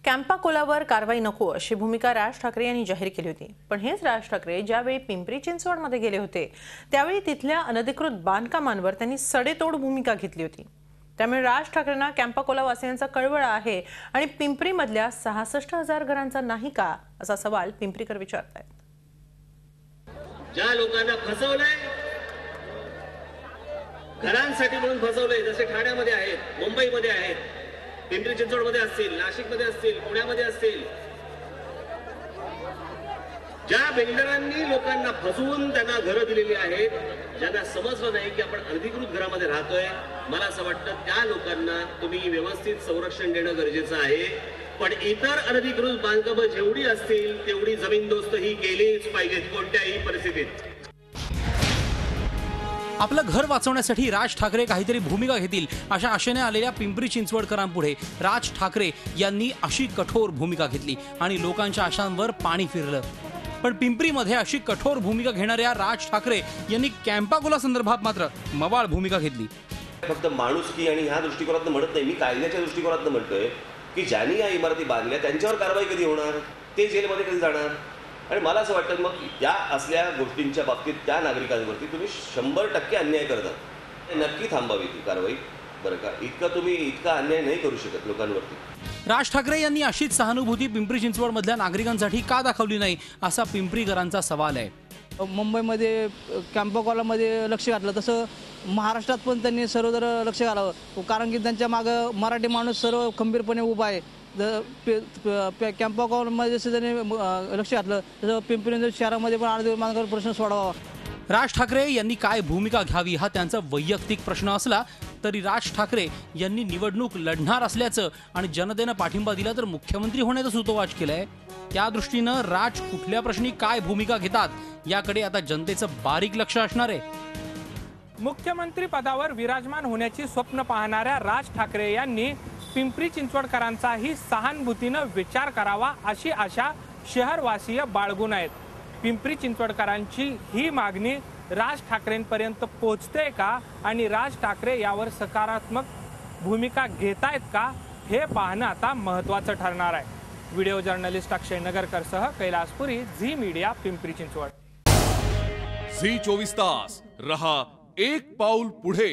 कॅम्पा कोलावर कारवाई नको अशी भूमिका राज ठाकरे यांनी जाहीर केली होती। पण हेच राज ठाकरे ज्यावेळी पिंपरी चिंचवडमध्ये गेले होते त्यावेळी तिथल्या अनधिकृत बांधकामांवर त्यांनी सडेतोड भूमिका घेतली होती। त्यामुळे राज ठाकरेंना कॅम्पा कोला वासियांचा कळवळा आहे आणि पिंपरीमधल्या 66,000 घरांचा नाही का असा सवाल पिंपरीकर विचारतायत। ज्या लोकांना फसवलंय, घरांसाठी म्हणून फसवलंय, जसे ठाण्यामध्ये आहेत, मुंबईमध्ये आहेत, पिंपरी चिंचवडमध्ये असतील, नाशिकमध्ये असतील, पुण्यामध्ये असतील, ज्या बिल्डरांनी लोकांना फसवून त्यांना घरं दिलेली आहेत, ज्यांना समजलं नाही की आपण अनधिकृत घरामध्ये राहतोय, मला असं वाटतं त्या लोकांना तुम्ही व्यवस्थित संरक्षण देणं गरजेचं आहे। पण इतर अनधिकृत बांधकामं जेवढी असतील तेवढी जमीनदोस्त ही केलीच पाहिजेत कोणत्याही परिस्थितीत। आपलं घर वाचवण्यासाठी राज ठाकरे काहीतरी भूमिका घेतील अशा आशेने आलेल्या पिंपरी चिंचवडकरांपुढे राज ठाकरे यांनी अशी कठोर भूमिका घेतली आणि लोकांच्या आशांवर पाणी फिरलं। पण पिंपरीमध्ये अशी कठोर भूमिका घेणाऱ्या राज ठाकरे यांनी कॅम्पा कोला संदर्भात मात्र मवाळ भूमिका घेतली। फक्त माणुसकी आणि ह्या दृष्टिकोनातून म्हणत नाही, मी कायद्याच्या दृष्टिकोनातून म्हणतोय की ज्यांनी या इमारती बांधल्या त्यांच्यावर कारवाई कधी होणार, ते जेलमध्ये कधी जाणार। आणि मला असं वाटतं मग त्या असल्या गोष्टींच्या बाबतीत त्या नागरिकांवरती तुम्ही 100% अन्याय करतात, नक्की थांबावी ती कारवाई, बरं का। इतका अन्याय नाही करू शकत लोकांवरती। राज ठाकरे यांनी अशीच सहानुभूती पिंपरी चिंचवडमधल्या नागरिकांसाठी का दाखवली नाही असा पिंपरीकरांचा सवाल आहे। मुंबईमध्ये कॅम्पा कोलामध्ये लक्ष घातलं तसं महाराष्ट्रात पण त्यांनी सर्वत्र लक्ष घालावं, कारण की त्यांच्या मागं मराठी माणूस सर्व खंबीरपणे उभा आहे। कॅम्पा कोलामध्ये जसं त्यांनी लक्ष घातलं तसं पिंपरी शहरामध्ये पण अनधिकृत बांधकामांवर प्रश्न सोडावा। राज ठाकरे यांनी काय भूमिका घ्यावी हा त्यांचा वैयक्तिक प्रश्न असला तरी राज ठाकरे यांनी निवडणूक लढणार असल्याचं आणि जनतेनं पाठिंबा दिला तर मुख्यमंत्री होण्याचं सूतोवाच केलंय। त्या दृष्टीनं राज कुठल्या प्रश्नी काय भूमिका घेतात याकडे आता जनतेचं बारीक लक्ष असणार आहे। मुख्यमंत्री पदावर विराजमान होण्याची स्वप्न पाहणाऱ्या राज ठाकरे यांनी पिंपरी चिंचवडकरांचाही सहानुभूतीनं विचार करावा अशी आशा शहरवासीय बाळगून आहेत। पिंपरी चिंचवडकरांची ही मागणी राज ठाकरेंपर्यंत पोहोचते का आणि राज ठाकरे यावर सकारात्मक भूमिका घेतायत का हे पाहणं आता महत्त्वाचं ठरणार आहे। व्हिडिओ जर्नलिस्ट अक्षय नगरकरसह कैलासपुरी, झी मीडिया, पिंपरी चिंचवड। झी 24 तास रहा एक पाऊल पुढे।